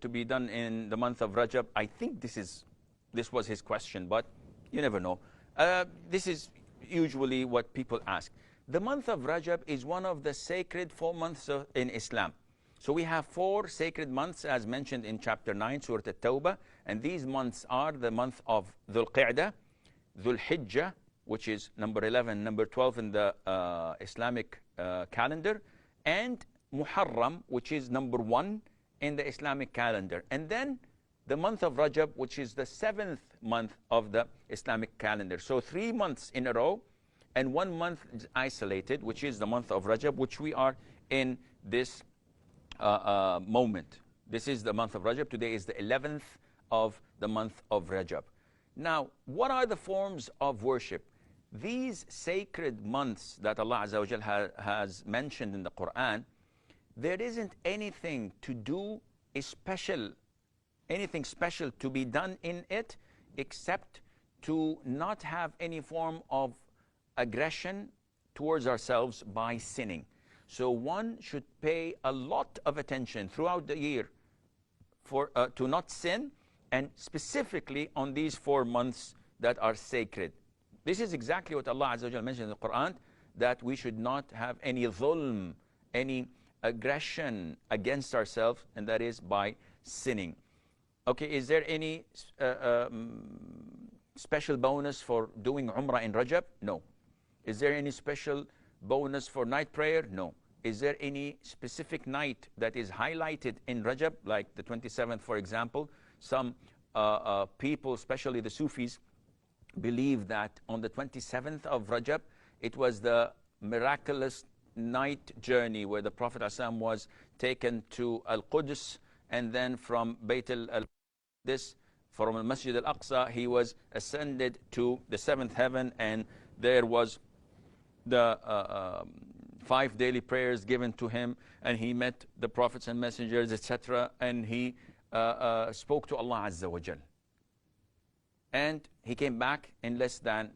to be done in the month of Rajab? I think this was his question, but you never know. This is usually what people ask. The month of Rajab is one of the sacred 4 months in Islam. So we have 4 sacred months as mentioned in chapter 9, Surah At-Tawbah. And these months are the month of Dhul Qa'dah, Dhul Hijjah, which is number 11, number 12 in the Islamic calendar, and Muharram, which is number 1 in the Islamic calendar. And then the month of Rajab, which is the 7th month of the Islamic calendar. So 3 months in a row, and 1 month is isolated, which is the month of Rajab, which we are in this moment. This is the month of Rajab. Today is the 11th of the month of Rajab. Now, what are the forms of worship? These sacred months that Allah Azza wa Jal has mentioned in the Quran, there isn't anything to do anything special to be done in it, except to not have any form of aggression towards ourselves by sinning. So one should pay a lot of attention throughout the year to not sin, and specifically on these 4 months that are sacred. This is exactly what Allah Azza wa Jalla mentioned in the Quran, that we should not have any dhulm, any aggression against ourselves, and that is by sinning. Okay, is there any special bonus for doing Umrah in Rajab? No. Is there any special bonus for night prayer? No. Is there any specific night that is highlighted in Rajab, like the 27th, for example? Some people, especially the Sufis, believe that on the 27th of Rajab, it was the miraculous night journey where the Prophet ﷺ was taken to Al-Quds, and then from Bayt al-Qudus, from Al-Masjid al-Aqsa, he was ascended to the 7th heaven, and there was the 5 daily prayers given to him, and he met the prophets and messengers, etc., and he spoke to Allah Azza wa Jal. And he came back in less than,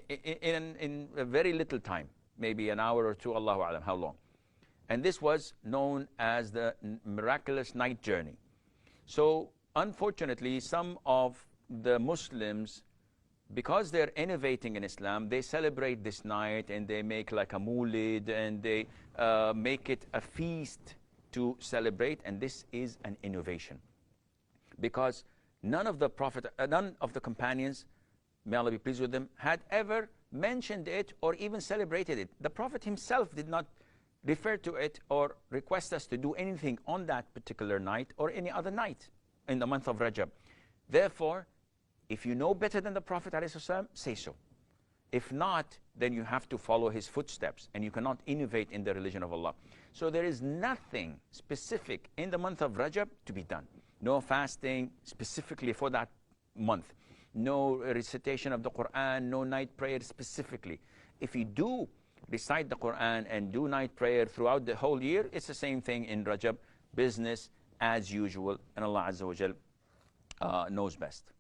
in a very little time, maybe an hour or 2, Allahu A'lam, how long. And this was known as the miraculous night journey. So unfortunately, some of the Muslims, because they're innovating in Islam, they celebrate this night and they make like a mulid, and they make it a feast to celebrate, and this is an innovation. Because none of the companions, may Allah be pleased with them, had ever mentioned it or even celebrated it. The Prophet himself did not refer to it or request us to do anything on that particular night or any other night in the month of Rajab. Therefore, if you know better than the Prophet ﷺ, say so. If not, then you have to follow his footsteps, and you cannot innovate in the religion of Allah. So there is nothing specific in the month of Rajab to be done. No fasting specifically for that month. No recitation of the Quran, no night prayer specifically. If you do recite the Quran and do night prayer throughout the whole year, it's the same thing in Rajab, business as usual, and Allah Azza wa Jal knows best.